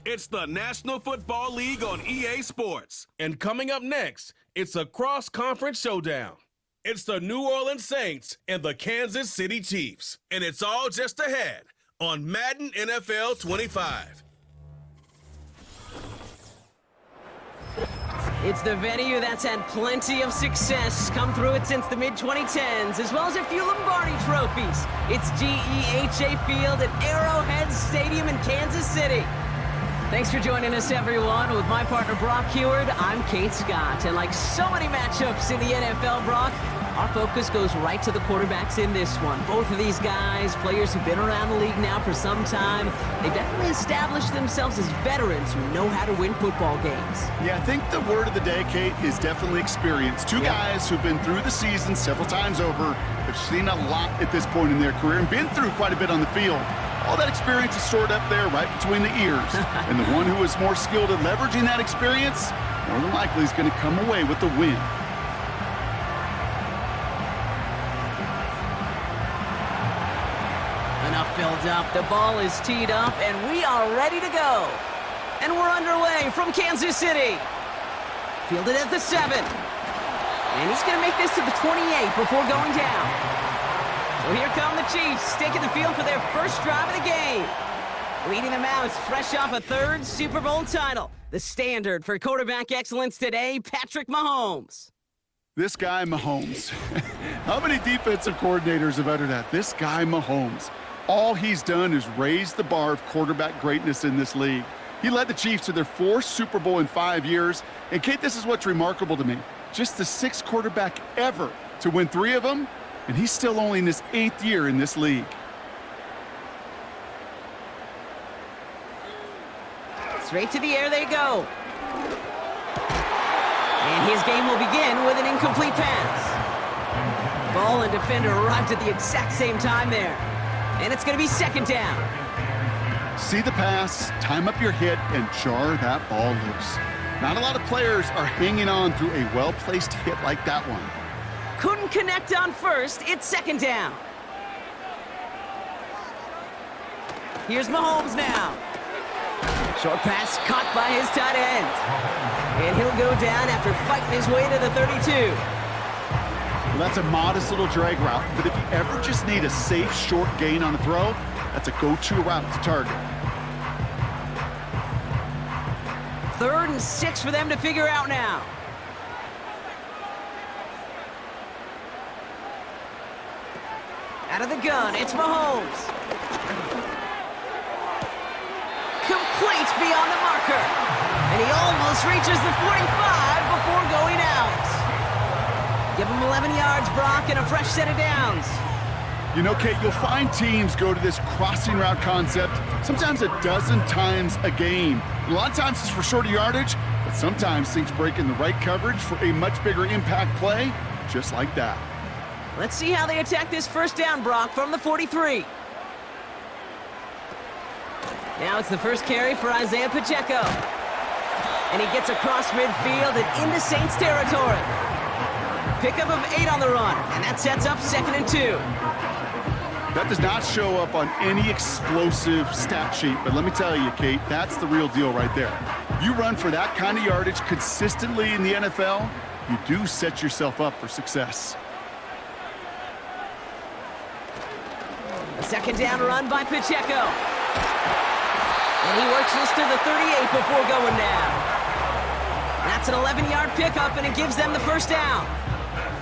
It's the National Football League on EA Sports. And coming up next, it's a cross-conference showdown. It's the New Orleans Saints and the Kansas City Chiefs. And it's all just ahead on Madden NFL 25. It's the venue that's had plenty of success come through it since the mid-2010s, as well as a few Lombardi trophies. It's GEHA Field at Arrowhead Stadium in Kansas City. Thanks for joining us, everyone. With my partner, Brock Heward, I'm Kate Scott. And like so many matchups in the NFL, Brock, our focus goes right to the quarterbacks in this one. Both of these guys, players who've been around the league now for some time, they've definitely established themselves as veterans who know how to win football games. Yeah, I think the word of the day, Kate, is definitely experience. Two guys who've been through the season several times over, have seen a lot at this point in their career, and been through quite a bit on the field. All that experience is stored up there right between the ears. And the one who is more skilled at leveraging that experience, more than likely is going to come away with the win. Enough build up. The ball is teed up, and we are ready to go. And we're underway from Kansas City. Fielded at the 7. And he's going to make this to the 28 before going down. So here come the Chiefs, taking the field for their first drive of the game. Leading them out, fresh off a third Super Bowl title. The standard for quarterback excellence today, Patrick Mahomes. This guy, Mahomes. How many defensive coordinators have uttered that? This guy, Mahomes. All he's done is raise the bar of quarterback greatness in this league. He led the Chiefs to their 4th Super Bowl in 5 years. And, Kate, this is what's remarkable to me. Just the 6th quarterback ever to win 3 of them, and he's still only in his 8th year in this league. Straight to the air they go. And his game will begin with an incomplete pass. Ball and defender arrived at the exact same time there. And it's going to be 2nd down. See the pass, time up your hit, and jar that ball loose. Not a lot of players are hanging on through a well-placed hit like that one. Couldn't connect on first. It's 2nd down. Here's Mahomes now. Short pass caught by his tight end. And he'll go down after fighting his way to the 32. Well, that's a modest little drag route, but if you ever just need a safe, short gain on a throw, that's a go-to route to target. 3rd and 6 for them to figure out now. Out of the gun, it's Mahomes. Completes beyond the marker. And he almost reaches the 45 before going out. Give him 11 yards, Brock, and a fresh set of downs. You know, Kate, you'll find teams go to this crossing route concept sometimes a dozen times a game. A lot of times it's for shorter yardage, but sometimes things break in the right coverage for a much bigger impact play, just like that. Let's see how they attack this 1st down, Brock, from the 43. Now it's the first carry for Isaiah Pacheco. And he gets across midfield and into Saints territory. Pickup of 8 on the run, and that sets up 2nd and 2. That does not show up on any explosive stat sheet, but let me tell you, Kate, that's the real deal right there. You run for that kind of yardage consistently in the NFL, you do set yourself up for success. A 2nd down run by Pacheco. And he works this to the 38 before going down. That's an 11-yard pickup, and it gives them the 1st down.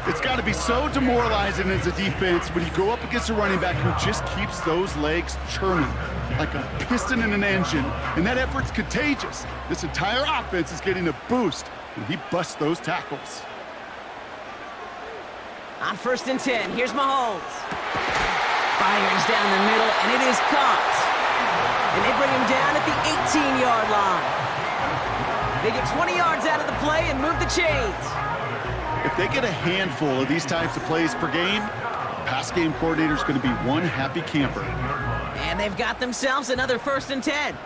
It's got to be so demoralizing as a defense when you go up against a running back who just keeps those legs churning like a piston in an engine, and that effort's contagious. This entire offense is getting a boost when he busts those tackles. On 1st and 10, here's Mahomes. Fires down the middle, and it is caught. And they bring him down at the 18-yard line. They get 20 yards out of the play and move the chains. If they get a handful of these types of plays per game, the pass game coordinator is going to be one happy camper. And they've got themselves another 1st and 10.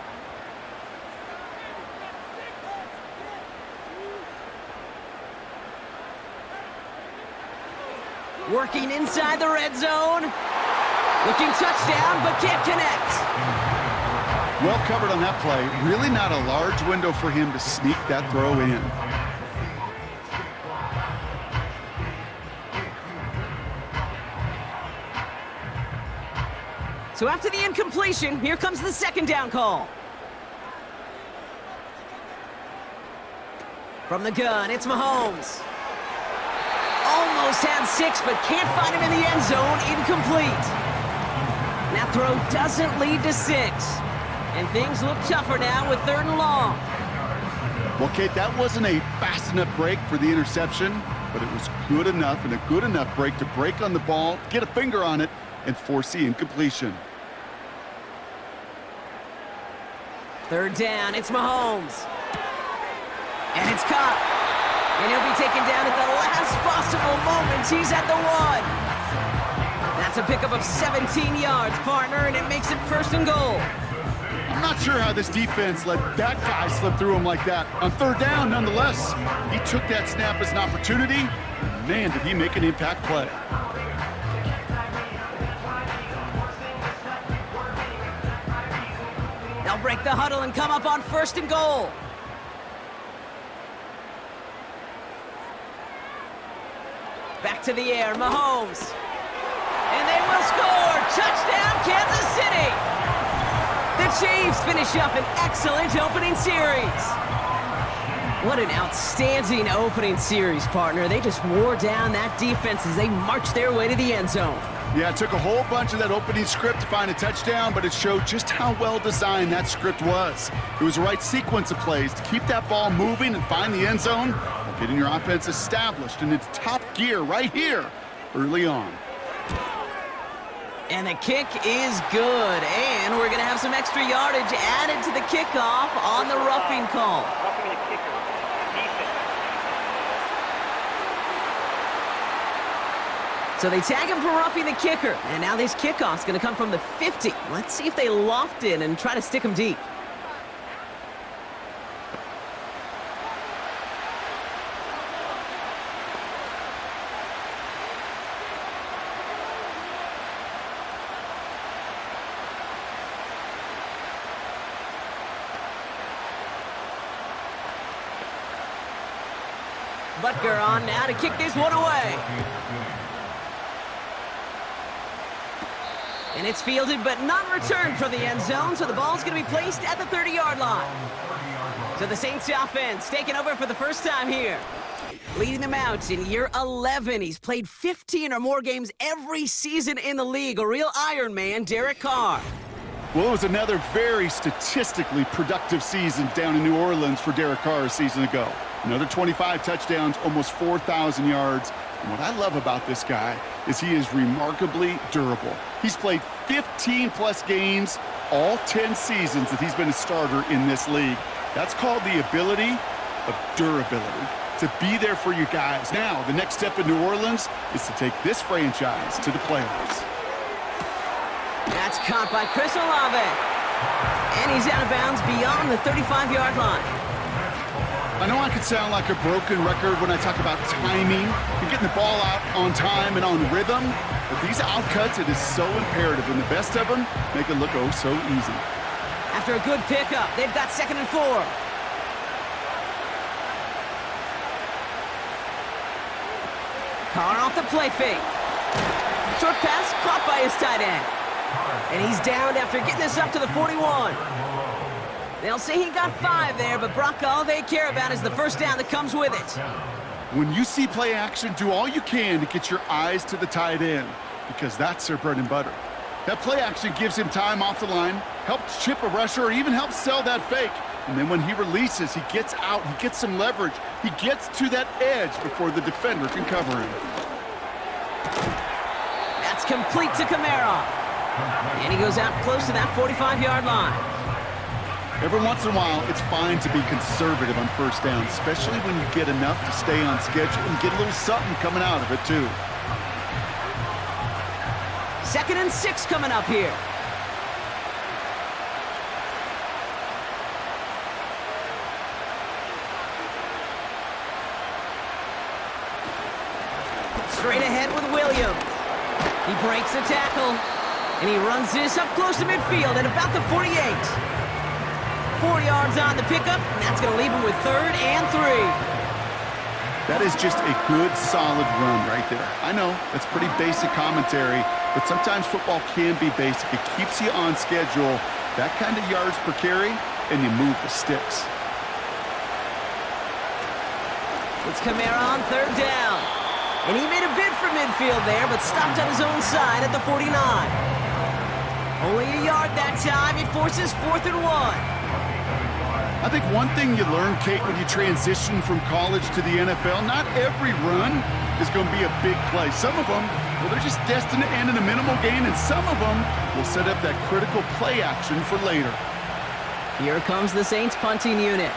Working inside the red zone. Looking touchdown, but can't connect. Well covered on that play. Really not a large window for him to sneak that throw in. So after the incompletion, here comes the second down call. From the gun, it's Mahomes. Almost had 6, but can't find him in the end zone. Incomplete. That throw doesn't lead to 6. And things look tougher now with 3rd and long. Well, Kate, that wasn't a fast enough break for the interception, but it was good enough and a good enough break to break on the ball, get a finger on it, and force the incompletion. 3rd down, it's Mahomes. And it's caught. And he'll be taken down at the last possible moment. He's at the 1. That's a pickup of 17 yards, partner, and it makes it 1st and goal. I'm not sure how this defense let that guy slip through him like that. On 3rd down, nonetheless, he took that snap as an opportunity. Man, did he make an impact play. They'll break the huddle and come up on 1st and goal. Back to the air, Mahomes. And they will score! Touchdown, Kansas City! The Chiefs finish up an excellent opening series. What an outstanding opening series, partner. They just wore down that defense as they marched their way to the end zone. Yeah, it took a whole bunch of that opening script to find a touchdown, but it showed just how well designed that script was. It was the right sequence of plays to keep that ball moving and find the end zone while getting your offense established in its top gear right here early on. And the kick is good, and we're going to have some extra yardage added to the kickoff on the roughing call. Roughing the kicker. Defense. So they tag him for roughing the kicker, and now this kickoff's going to come from the 50. Let's see if they loft in and try to stick him deep. Butker on now to kick this one away. And it's fielded but not returned from the end zone, so the ball's going to be placed at the 30-yard line. So the Saints offense taking over for the first time here. Leading them out in year 11. He's played 15 or more games every season in the league. A real Iron Man, Derek Carr. Well, it was another very statistically productive season down in New Orleans for Derek Carr a season ago. Another 25 touchdowns, almost 4,000 yards. And what I love about this guy is he is remarkably durable. He's played 15-plus games, all 10 seasons that he's been a starter in this league. That's called the ability of durability, to be there for you guys. Now, the next step in New Orleans is to take this franchise to the playoffs. That's caught by Chris Olave. And he's out of bounds beyond the 35-yard line. I know I could sound like a broken record when I talk about timing and getting the ball out on time and on rhythm, but these outcuts, it is so imperative, and the best of them make it look oh so easy. After a good pickup, they've got 2nd and 4. Carr off the play fake. Short pass caught by his tight end. And he's down after getting this up to the 41. They'll say he got 5 there, but Brock, all they care about is the first down that comes with it. When you see play action, do all you can to get your eyes to the tight end, because that's their bread and butter. That play action gives him time off the line, helps chip a rusher, or even helps sell that fake. And then when he releases, he gets out, he gets some leverage. He gets to that edge before the defender can cover him. That's complete to Kamara. And he goes out close to that 45-yard line. Every once in a while, it's fine to be conservative on first down, especially when you get enough to stay on schedule and get a little something coming out of it, too. 2nd and 6 coming up here. Straight ahead with Williams. He breaks the tackle, and he runs this up close to midfield at about the 48. 4 yards on the pickup, and that's going to leave him with 3rd and 3. That is just a good, solid run right there. I know, that's pretty basic commentary, but sometimes football can be basic. It keeps you on schedule, that kind of yards per carry, and you move the sticks. It's Kamara on 3rd down. And he made a bid for midfield there, but stopped on his own side at the 49. Only a yard that time. It forces 4th and 1. I think one thing you learn, Kate, when you transition from college to the NFL, not every run is going to be a big play. Some of them, well, they're just destined to end in a minimal gain, and some of them will set up that critical play action for later. Here comes the Saints punting unit.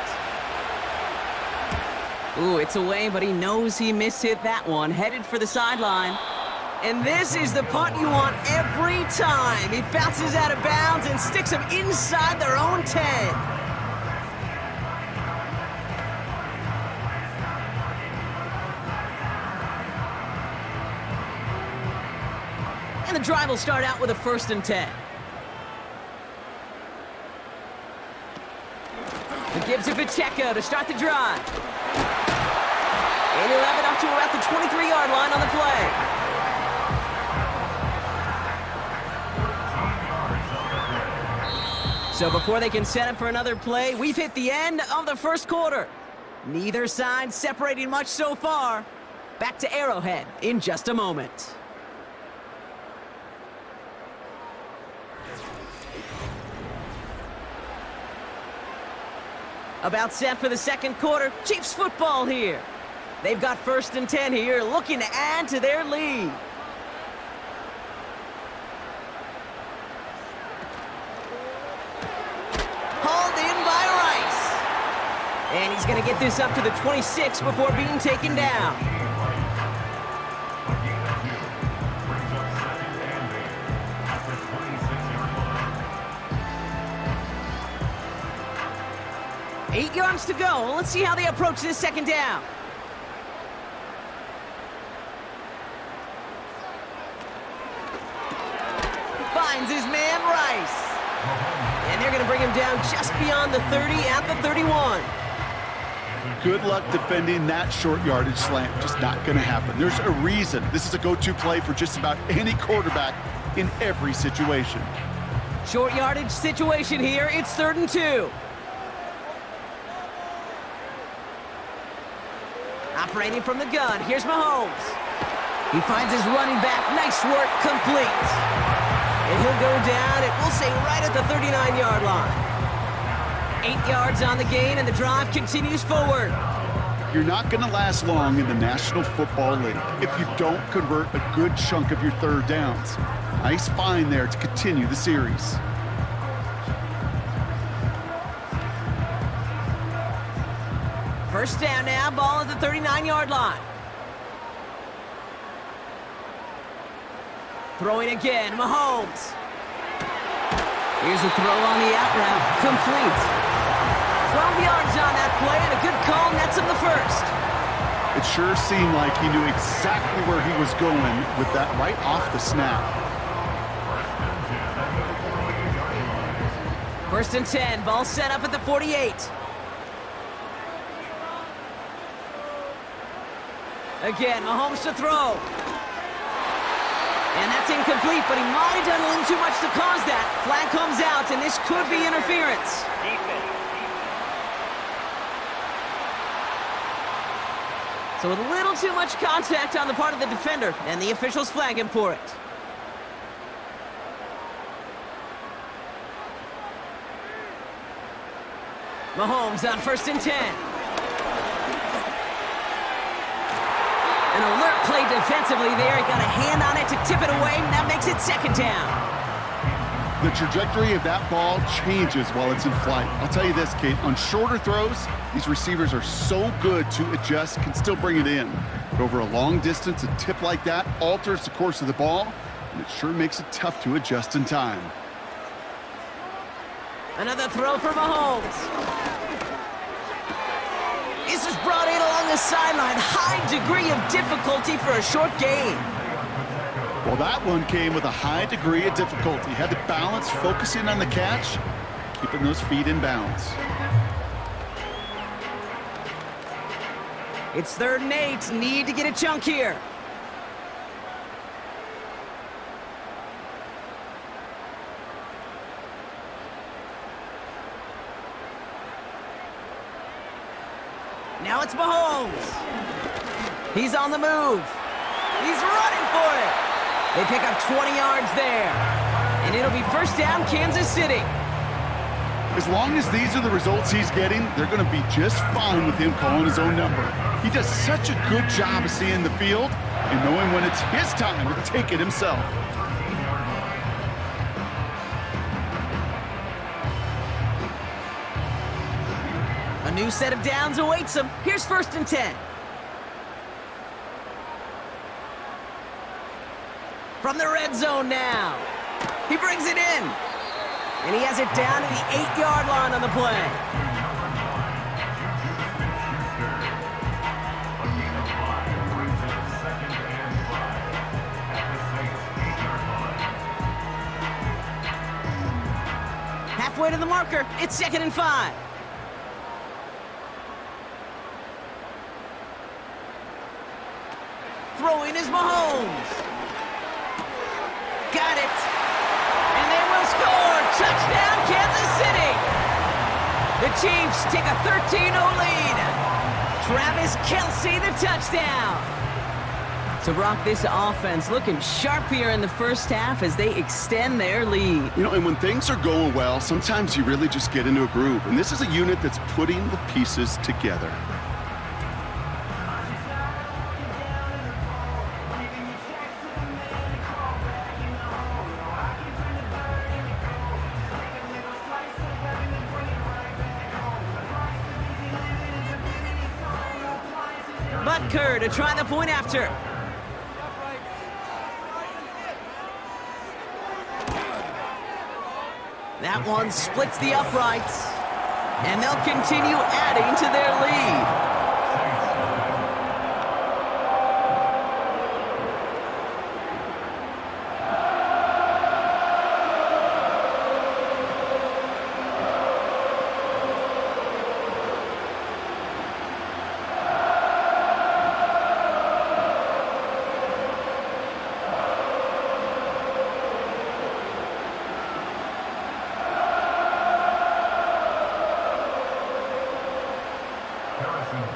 Ooh, it's away, but he knows he mishit that one. Headed for the sideline. And this is the punt you want every time. It bounces out of bounds and sticks them inside their own 10. And the drive will start out with a 1st and 10. He gives it Pacheco to start the drive. And he'll have it up to about the 23-yard line on the play. So before they can set up for another play, we've hit the end of the 1st quarter. Neither side separating much so far. Back to Arrowhead in just a moment. About set for the 2nd quarter. Chiefs football here. They've got 1st and 10 here, looking to add to their lead. Hauled in by Rice. And he's going to get this up to the 26 before being taken down. Eight yards to go. Let's see how they approach this 2nd down. Finds his man, Rice. And they're going to bring him down just beyond the 30 at the 31. Good luck defending that short yardage slant. Just not going to happen. There's a reason. This is a go-to play for just about any quarterback in every situation. Short yardage situation here. It's 3rd and 2. Operating from the gun, here's Mahomes. He finds his running back, nice work, complete. And he'll go down, and we'll say right at the 39-yard line. 8 yards on the gain, and the drive continues forward. You're not going to last long in the National Football League if you don't convert a good chunk of your 3rd downs. Nice find there to continue the series. First down now, ball at the 39-yard line. Throwing again, Mahomes. Here's a throw on the out route, complete. 12 yards on that play, and a good call nets him the 1st. It sure seemed like he knew exactly where he was going with that right off the snap. 1st and 10, ball set up at the 48. Again, Mahomes to throw. And that's incomplete, but he might have done a little too much to cause that. Flag comes out, and this could be interference. So a little too much contact on the part of the defender, and the officials flag him for it. Mahomes on 1st and 10. An alert play defensively there. He got a hand on it to tip it away, and that makes it 2nd down. The trajectory of that ball changes while it's in flight. I'll tell you this, Kate, on shorter throws, these receivers are so good to adjust, can still bring it in. But over a long distance, a tip like that alters the course of the ball, and it sure makes it tough to adjust in time. Another throw for Mahomes. This is brought in along the sideline. High degree of difficulty for a short gain. Well, that one came with a high degree of difficulty. Had to balance focusing on the catch, keeping those feet in bounds. It's 3rd and 8. Need to get a chunk here. Now it's Mahomes. He's on the move. He's running for it. They pick up 20 yards there. And it'll be 1st down, Kansas City. As long as these are the results he's getting, they're going to be just fine with him calling his own number. He does such a good job of seeing the field and knowing when it's his time to take it himself. A new set of downs awaits him. Here's 1st and 10. From the red zone now. He brings it in. And he has it down to the 8-yard line on the play. Halfway to the marker. It's 2nd and 5. Throwing is Mahomes. Got it. And they will score. Touchdown, Kansas City. The Chiefs take a 13-0 lead. Travis Kelce, the touchdown. So, Brock, this offense looking sharp here in the 1st half as they extend their lead. You know, and when things are going well, sometimes you really just get into a groove. And this is a unit that's putting the pieces together. Butker to try the point after. That one splits the uprights. And they'll continue adding to their lead.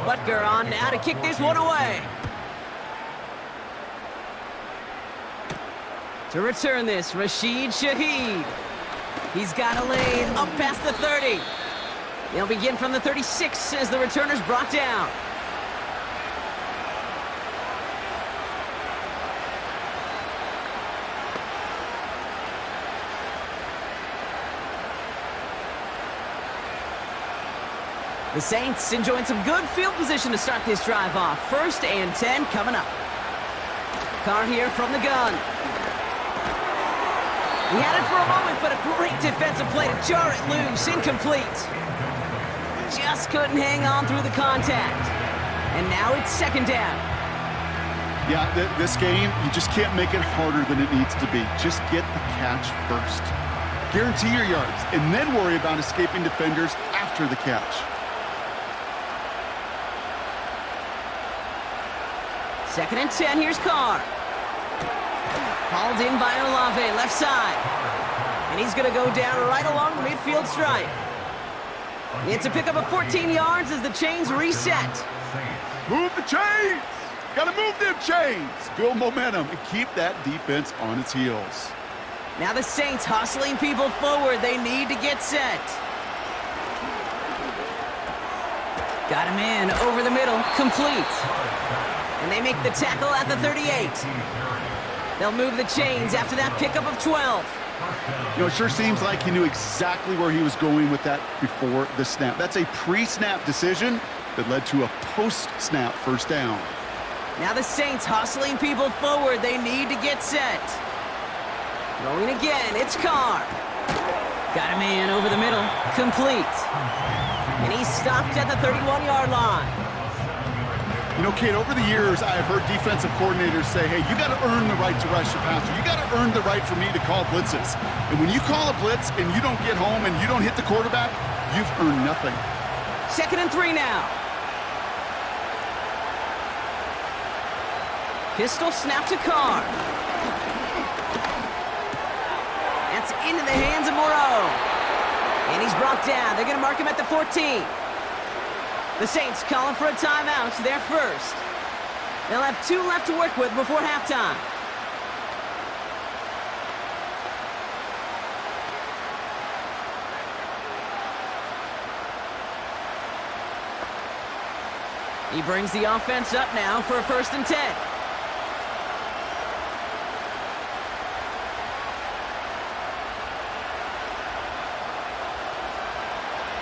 Butker on now to kick this one away. To return this, Rashid Shaheed. He's got a lane up past the 30. They'll begin from the 36 as the returner's brought down. The Saints enjoying some good field position to start this drive off. 1st and 10 coming up. Carr here from the gun. He had it for a moment, but a great defensive play to jar it loose. Incomplete. Just couldn't hang on through the contact. And now it's 2nd down. Yeah, this game, you just can't make it harder than it needs to be. Just get the catch first. Guarantee your yards, and then worry about escaping defenders after the catch. 2nd and 10, here's Carr. Hauled in by Olave, left side. And he's going to go down right along the midfield stripe. It's a pickup of 14 yards as the chains reset. Move the chains! Gotta move them chains! Build momentum and keep that defense on its heels. Now the Saints hustling people forward. They need to get set. Got him in over the middle, complete. And they make the tackle at the 38. They'll move the chains after that pickup of 12. You know, it sure seems like he knew exactly where he was going with that before the snap. That's a pre-snap decision that led to a post-snap 1st down. Now the Saints hustling people forward. They need to get set. Throwing again, it's Carr. Got him in over the middle, complete. And he's stopped at the 31-yard line. You know, Kate, over the years, I have heard defensive coordinators say, hey, you got to earn the right to rush your passer. You got to earn the right for me to call blitzes. And when you call a blitz and you don't get home and you don't hit the quarterback, you've earned nothing. 2nd and 3 now. Pistol snap to Carr. That's into the hands of Moreau. And he's brought down. They're going to mark him at the 14. The Saints calling for a timeout, so they're first. They'll have 2 left to work with before halftime. He brings the offense up now for a 1st and 10.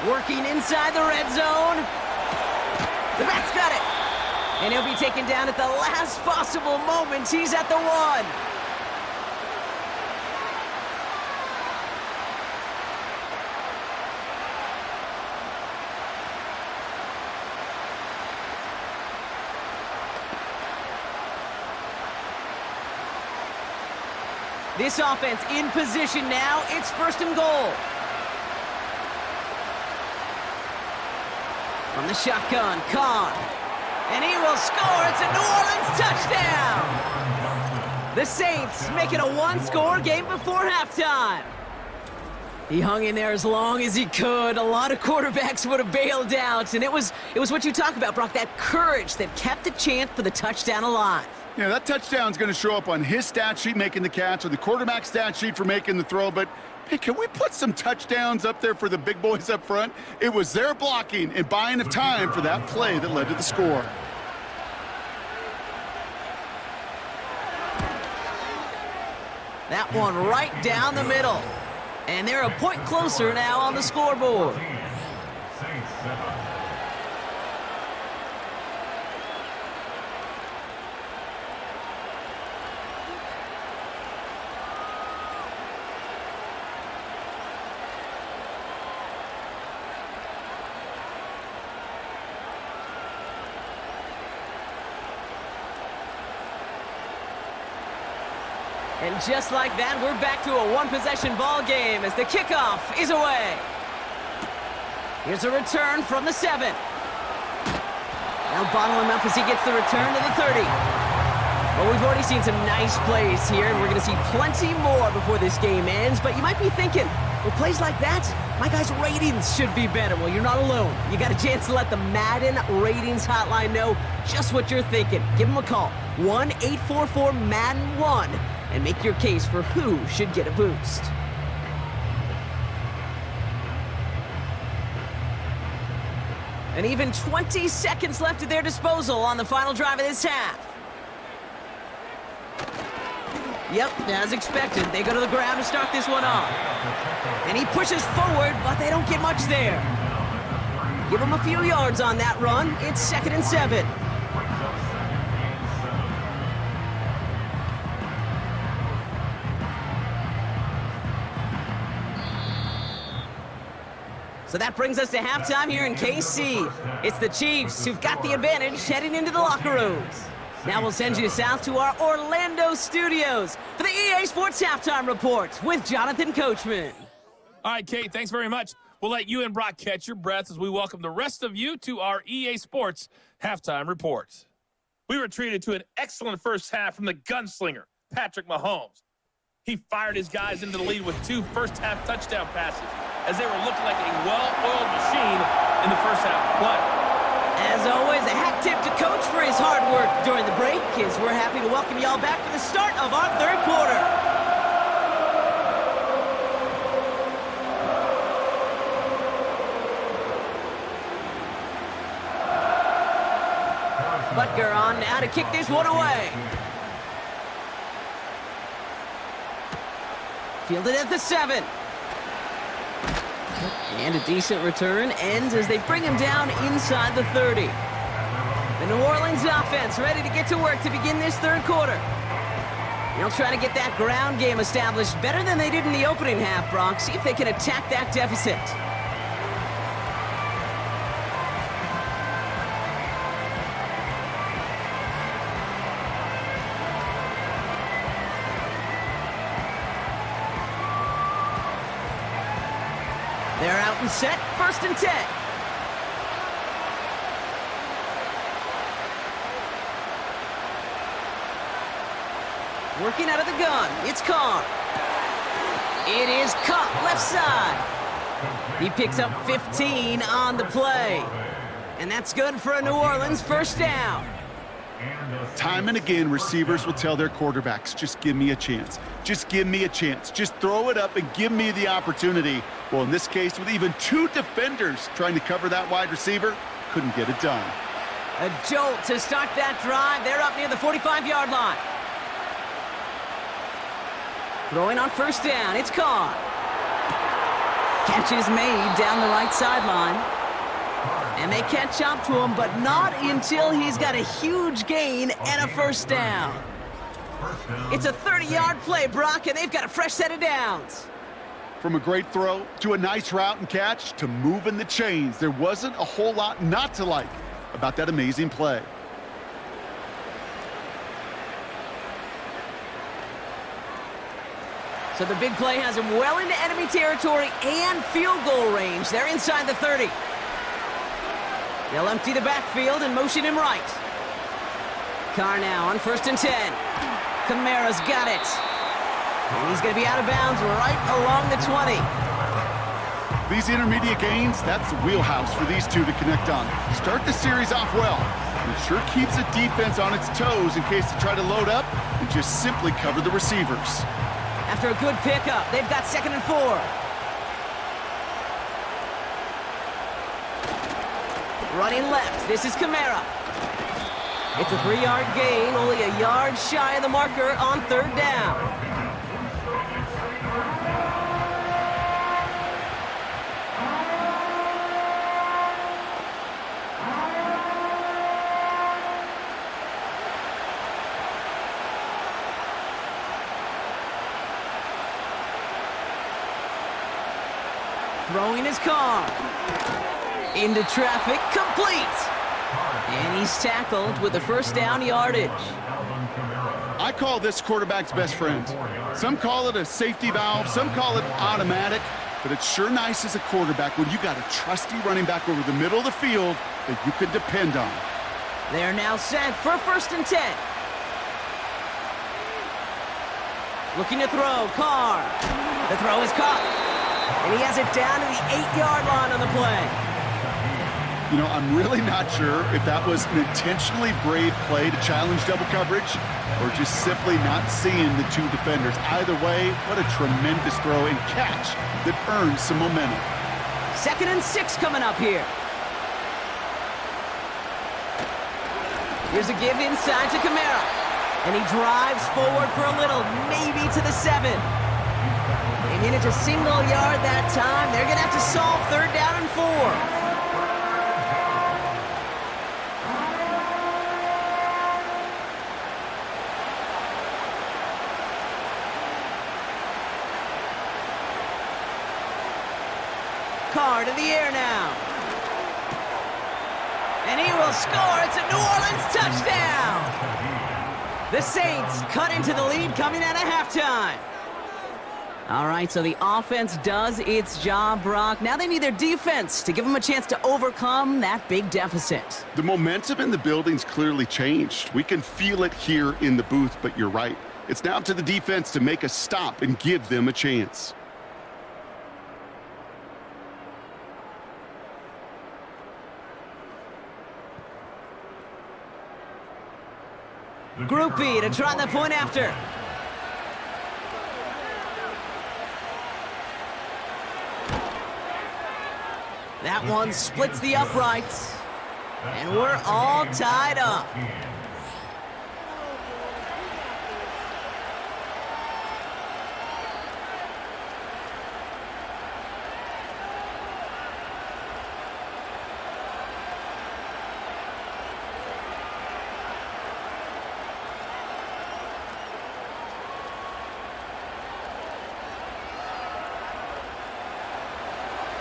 Working inside the red zone. The back's got it. And he'll be taken down at the last possible moment. He's at the 1. This offense in position now. It's 1st and goal. From the shotgun, Carr. And he will score. It's a New Orleans touchdown. The Saints make it a 1-score game before halftime. He hung in there as long as he could. A lot of quarterbacks would have bailed out. And it was what you talk about, Brock, that courage that kept the chance for the touchdown alive. Yeah, that touchdown's going to show up on his stat sheet making the catch or the quarterback stat sheet for making the throw, but hey, can we put some touchdowns up there for the big boys up front? It was their blocking and buying of time for that play that led to the score. That one right down the middle. And they're a point closer now on the scoreboard. And just like that, we're back to a 1-possession ball game as the kickoff is away. Here's a return from the 7. Now bottle him up as he gets the return to the 30. Well, we've already seen some nice plays here, and we're going to see plenty more before this game ends. But you might be thinking, with plays like that, my guys' ratings should be better. Well, you're not alone. You got a chance to let the Madden ratings hotline know just what you're thinking. Give them a call, 1-844-MADDEN-1. and make your case for who should get a boost. And even 20 seconds left at their disposal on the final drive of this half. Yep, as expected, they go to the ground to start this one off. And he pushes forward, but they don't get much there. Give him a few yards on that run. It's 2nd and 7. So that brings us to halftime here in KC. It's the Chiefs who've got the advantage heading into the locker rooms. Now we'll send you south to our Orlando studios for the EA Sports Halftime Report with Jonathan Coachman. All right, Kate, thanks very much. We'll let you and Brock catch your breath as we welcome the rest of you to our EA Sports Halftime Report. We were treated to an excellent first half from the gunslinger, Patrick Mahomes. He fired his guys into the lead with 2 first-half touchdown passes as they were looking like a well-oiled machine in the first half of play. As always, a hat tip to Coach for his hard work during the break, as we're happy to welcome y'all back for the start of our third quarter. Butker on now to kick this one away. Fielded at the 7. And a decent return ends as they bring him down inside the 30. The New Orleans offense ready to get to work to begin this third quarter. They'll try to get that ground game established better than they did in the opening half, Brock. See if they can attack that deficit. and set, 1st and 10. Working out of the gun, it's Carr. It is caught left side. He picks up 15 on the play. And that's good for a New Orleans 1st down. Time and again, receivers will tell their quarterbacks, just give me a chance. Just give me a chance. Just throw it up and give me the opportunity. Well, in this case, with even 2 defenders trying to cover that wide receiver, couldn't get it done. A jolt to start that drive. They're up near the 45-yard line. Throwing on 1st down, it's Carr. Catch is made down the right sideline. And they catch up to him, but not until he's got a huge gain and a 1st down. It's a 30-yard play, Brock, and they've got a fresh set of downs. From a great throw to a nice route and catch to moving the chains, there wasn't a whole lot not to like about that amazing play. So the big play has him well into enemy territory and field goal range. They're inside the 30. They'll empty the backfield and motion him right. Carr now on 1st and 10. Kamara's got it. And he's going to be out of bounds right along the 20. These intermediate gains, that's the wheelhouse for these two to connect on. Start the series off well. It sure keeps the defense on its toes in case they try to load up and just simply cover the receivers. After a good pickup, they've got 2nd and 4. Running left, this is Kamara. It's a 3-yard gain, only a yard shy of the marker on 3rd down. Throwing his car. Into traffic, complete. And he's tackled with the 1st down yardage. I call this quarterback's best friend. Some call it a safety valve, some call it automatic, but it's sure nice as a quarterback when you got a trusty running back over the middle of the field that you could depend on. They're now set for 1st and 10. Looking to throw, Carr. The throw is caught. And he has it down to the 8-yard line on the play. You know, I'm really not sure if that was an intentionally brave play to challenge double coverage or just simply not seeing the 2 defenders. Either way, what a tremendous throw and catch that earns some momentum. 2nd and 6 coming up here. Here's a give inside to Kamara. And he drives forward for a little, maybe to the 7. And in it to single yard that time. They're going to have to solve 3rd down and 4. Carr to the air now. And he will score. It's a New Orleans touchdown. The Saints cut into the lead coming out of halftime. All right, so the offense does its job, Brock. Now they need their defense to give them a chance to overcome that big deficit. The momentum in the building's clearly changed. We can feel it here in the booth, but you're right. It's now up to the defense to make a stop and give them a chance. Groupie to try the point after. That one splits the uprights. And we're all tied up.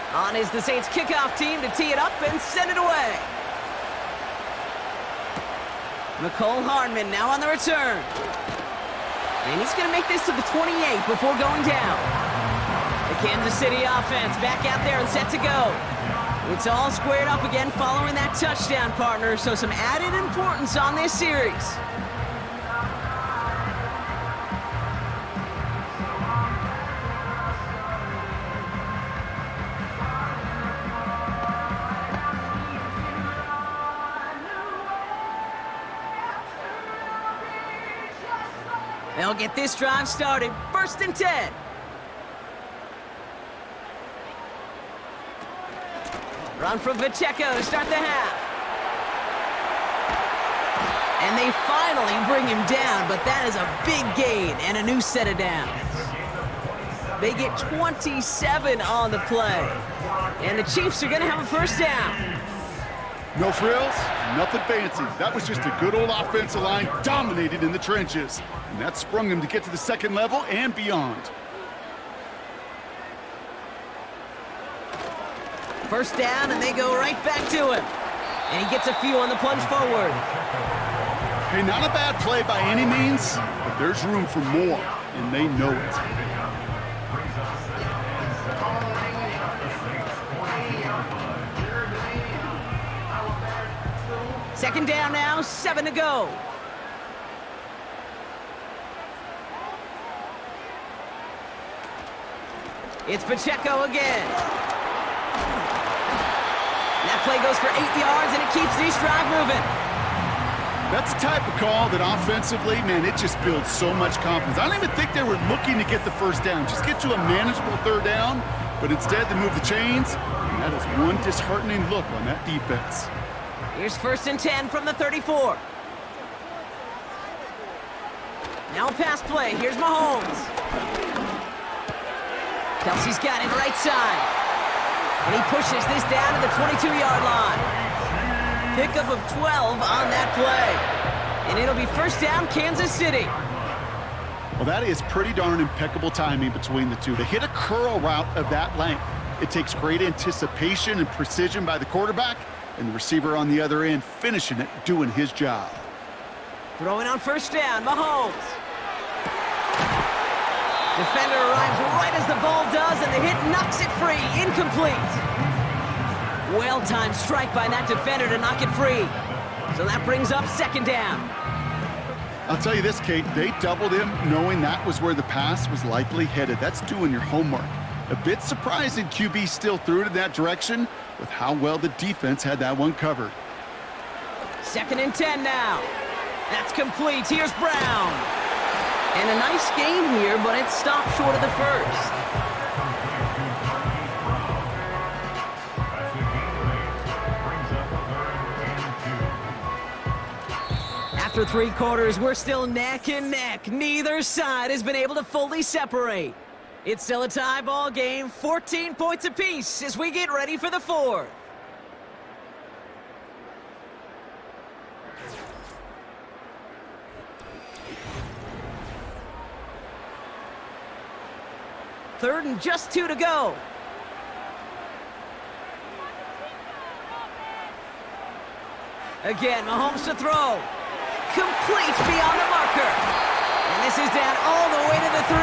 On is the Saints kickoff team to tee it up and send it away. McCole Hardman now on the return. And he's going to make this to the 28 before going down. They Kansas City offense back out there and set to go. It's all squared up again following that touchdown, partner, so some added importance on this series. They'll get this drive started. 1st and 10. Run from Pacheco to start the half. And they finally bring him down, but that is a big gain and a new set of downs. They get 27 on the play. And the Chiefs are going to have a 1st down. No frills, nothing fancy. That was just a good old offensive line dominated in the trenches. And that sprung him to get to the 2nd level and beyond. 1st down, and they go right back to him. And he gets a few on the plunge forward. Hey, not a bad play by any means, but there's room for more, and they know it. Second down now, 7 to go. It's Pacheco again. That play goes for 8 yards, and it keeps this drive moving. That's the type of call that offensively, man, it just builds so much confidence. I don't even think they were looking to get the 1st down. Just get to a manageable 3rd down, but instead they move the chains, and that is one disheartening look on that defense. Here's 1st and 10 from the 34. Now a pass play. Here's Mahomes. Kelsey's got it right side. And he pushes this down to the 22-yard line. Pickup of 12 on that play. And it'll be 1st down, Kansas City. Well, that is pretty darn impeccable timing between the two. They hit a curl route of that length. It takes great anticipation and precision by the quarterback, and the receiver on the other end finishing it, doing his job. Throwing on 1st down, Mahomes. Defender arrives right as the ball does, and the hit knocks it free. Incomplete. Well-timed strike by that defender to knock it free. So that brings up 2nd down. I'll tell you this, Kate, they doubled him knowing that was where the pass was likely headed. That's doing your homework. A bit surprising QB still threw it in that direction with how well the defense had that one covered. 2nd and 10 now. That's complete. Here's Brown. And a nice game here, but it stopped short of the 1st. After 3 quarters, we're still neck and neck. Neither side has been able to fully separate. It's still a tie ball game, 14 points apiece as we get ready for the 4th. Third and just 2 to go. Again, Mahomes to throw. Complete beyond the marker. And this is down all the way to the 3.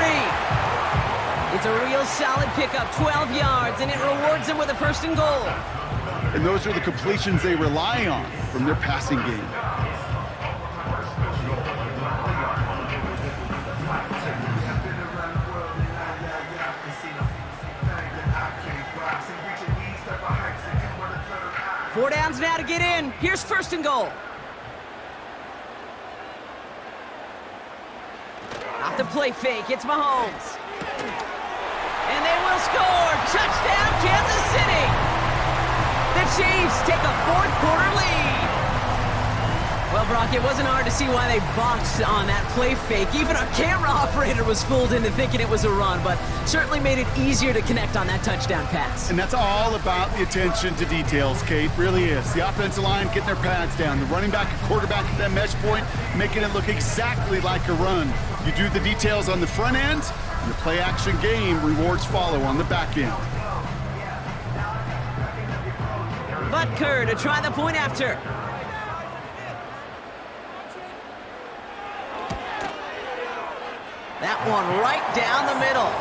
It's a real solid pickup, 12 yards, and it rewards them with a 1st and goal. And those are the completions they rely on from their passing game. Four downs now to get in. Here's 1st and goal. Off the play fake, it's Mahomes. And they will score. Touchdown, Kansas City. The Chiefs take a 4th quarter lead. Well, Brock, it wasn't hard to see why they botched on that play fake. Even our camera operator was fooled into thinking it was a run, but certainly made it easier to connect on that touchdown pass. And that's all about the attention to details, Kate. Really is. The offensive line getting their pads down. The running back and quarterback at that mesh point, making it look exactly like a run. You do the details on the front end, and the play-action game rewards follow on the back end. Butker to try the point after. That one right down the middle.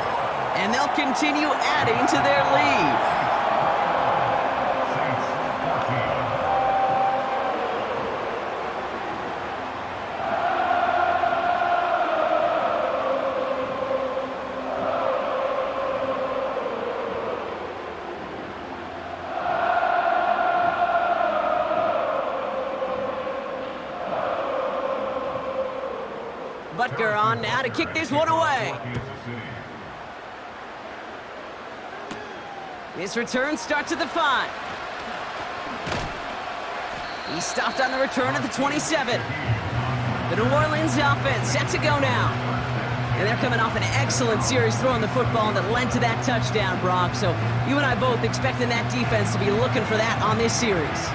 And they'll continue adding to their lead. Butker on now to kick this one away. This return starts at the 5. He stopped on the return at the 27. The New Orleans offense set to go now. And they're coming off an excellent series throwing the football that led to that touchdown, Brock. So you and I both expecting that defense to be looking for that on this series.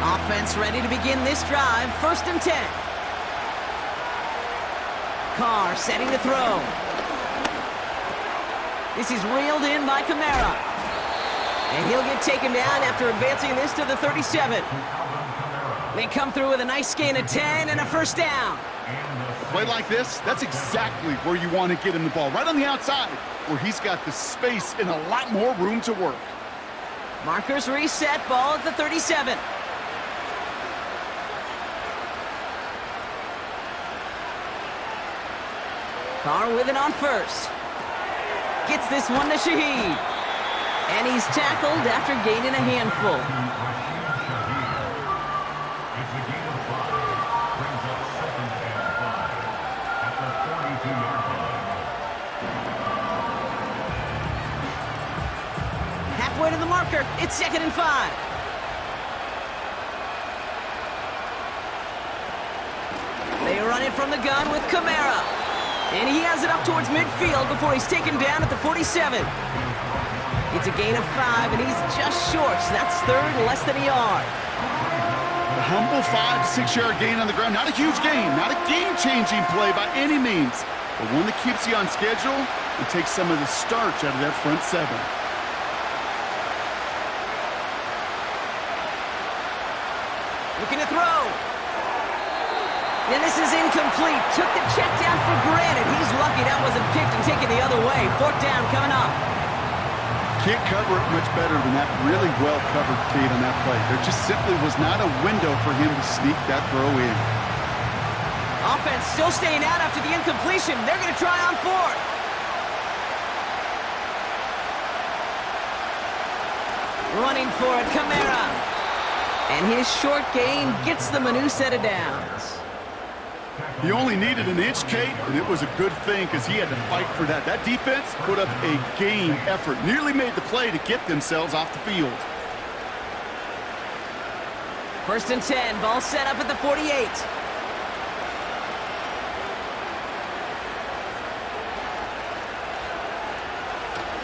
Offense ready to begin this drive. 1st and 10. Carr setting to throw. This is reeled in by Kamara. And he'll get taken down after advancing this to the 37. They come through with a nice gain of 10 and a 1st down. A play like this, that's exactly where you want to get him the ball. Right on the outside, where he's got the space and a lot more room to work. Markers reset, ball at the 37. Carr with it on 1st. Gets this one to Shaheed. And he's tackled after gaining a handful. Halfway to the marker. It's 2nd and 5. They run it from the gun with Kamara. And he has it up towards midfield before he's taken down at the 47. It's a gain of 5, and he's just short. So that's 3rd and less than a yard. A humble 5 to 6 yard gain on the ground. Not a huge gain, not a game-changing play by any means, but one that keeps you on schedule and takes some of the starch out of that front 7. Looking to throw. And this is incomplete. Took the check down for granted. He's lucky that wasn't picked and taken the other way. 4th down coming up. Can't cover it much better than that really well-covered feed on that play. There just simply was not a window for him to sneak that throw in. Offense still staying out after the incompletion. They're going to try on 4th. Running for it, Kamara. And his short gain gets them a new set of downs. He only needed an inch, Kate, and it was a good thing because he had to fight for that. That defense put up a game effort, nearly made the play to get themselves off the field. 1st and 10, ball set up at the 48.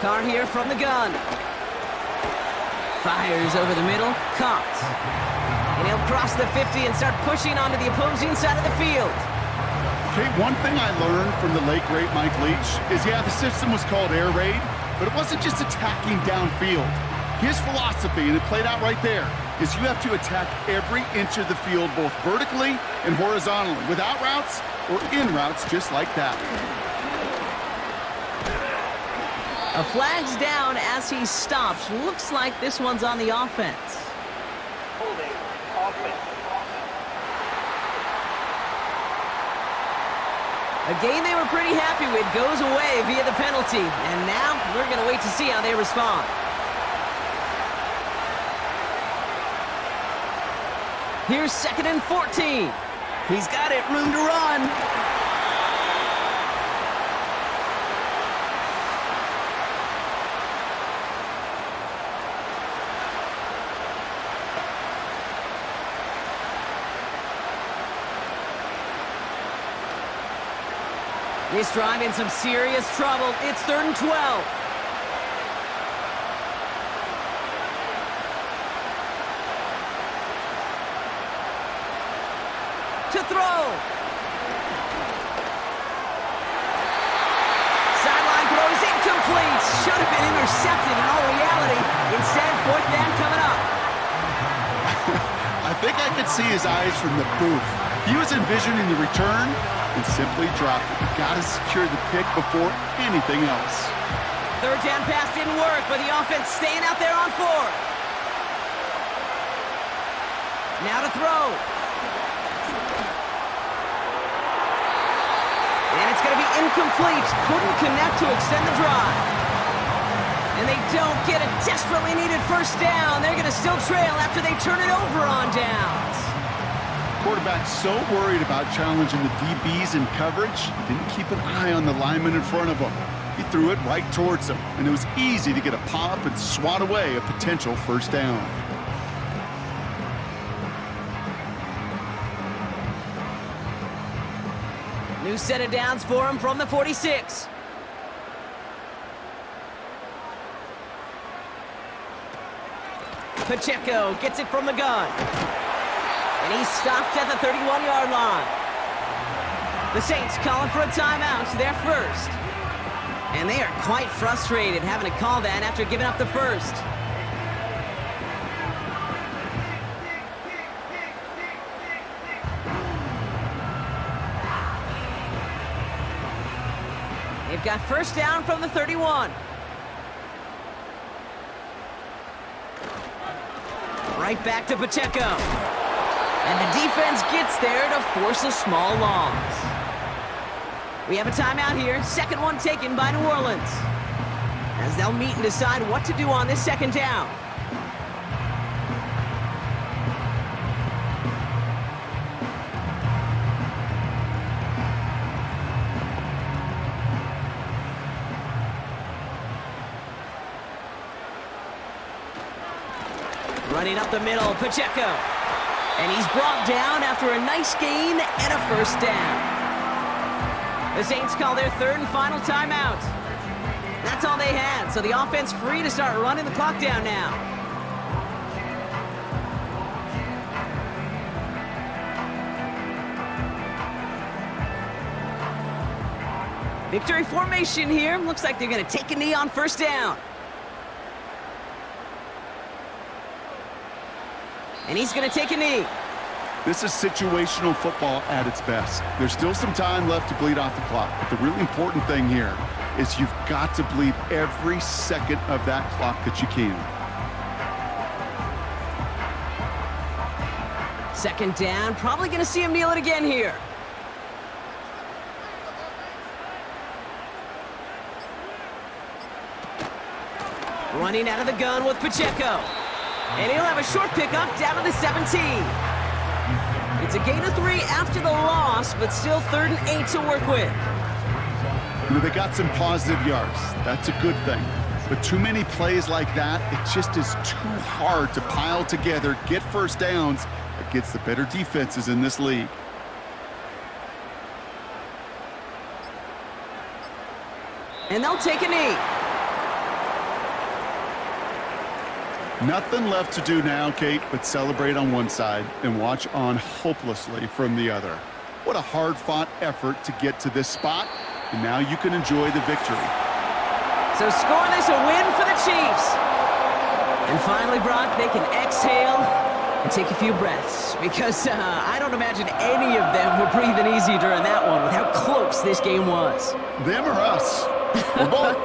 Carr here from the gun. Fires over the middle, caught. And he'll cross the 50 and start pushing onto the opposing side of the field. Kate, one thing I learned from the late, great Mike Leach is, yeah, the system was called air raid, but it wasn't just attacking downfield. His philosophy, and it played out right there, is you have to attack every inch of the field, both vertically and horizontally, without routes or in routes, just like that. A flag's down as he stops. Looks like this one's on the offense. Holding offense. A game they were pretty happy with goes away via the penalty. And now we're going to wait to see how they respond. Here's 2nd and 14. He's got it, room to run. This drive in some serious trouble. It's 3rd and 12. To throw. Sideline throw is incomplete. Should have been intercepted in all reality. instead, fourth down coming up. I think I could see his eyes from the booth. He was envisioning the return and simply dropped it. You got to secure the pick before anything else. Third down pass didn't work, but the offense staying out there on fourth. Now to throw. And it's going to be incomplete. Couldn't connect to extend the drive. And they don't get a desperately needed first down. They're going to still trail after they turn it over on downs. Quarterback so worried about challenging the DBs in coverage, he didn't keep an eye on the lineman in front of him. He threw it right towards him, and it was easy to get a pop and swat away a potential first down. New set of downs for him from the 46. Pacheco gets it from the gun. And he's stopped at the 31-yard line. The Saints calling for a timeout, their first. And they are quite frustrated having to call that after giving up the first. They've got first down from the 31. Right back to Pacheco. And the defense gets there to force a small loss. We have a timeout here. Second one taken by New Orleans, as they'll meet and decide what to do on this second down. Running up the middle, Pacheco. And he's brought down after a nice gain and a first down. The Saints call their third and final timeout. That's all they had, so the offense free to start running the clock down now. Victory formation here. Looks like they're going to take a knee on first down. And he's going to take a knee. This is situational football at its best. There's still some time left to bleed off the clock, but the really important thing here is you've got to bleed every second of that clock that you can. Second down, probably going to see him kneel it again here. Running out of the gun with Pacheco. And he'll have a short pickup down to the 17. It's a gain of 3 after the loss, but still 3rd and 8 to work with. You know, they got some positive yards. That's a good thing. But too many plays like that, it just is too hard to pile together, get first downs against the better defenses in this league. And they'll take a knee. Nothing left to do now, Kate, but celebrate on one side and watch on hopelessly from the other. What a hard-fought effort to get to this spot, and now you can enjoy the victory. So scoreless, a win for the Chiefs. And finally, Brock, they can exhale and take a few breaths, because I don't imagine any of them were breathing easy during that one with how close this game was. Them or us? We're both.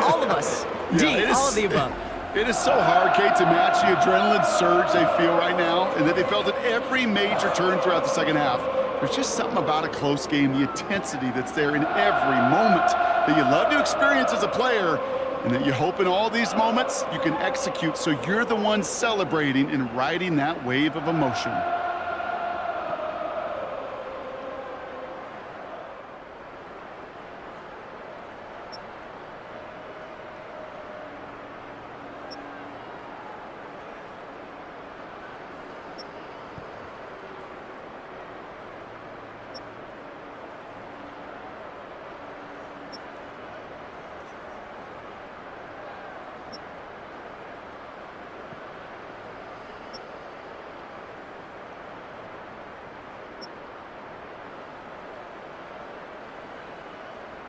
All of us. Yeah, all of the above. It is so hard, Kate, to match the adrenaline surge they feel right now, and that they felt at every major turn throughout the second half. There's just something about a close game, the intensity that's there in every moment that you love to experience as a player, and that you hope in all these moments you can execute so you're the one celebrating and riding that wave of emotion.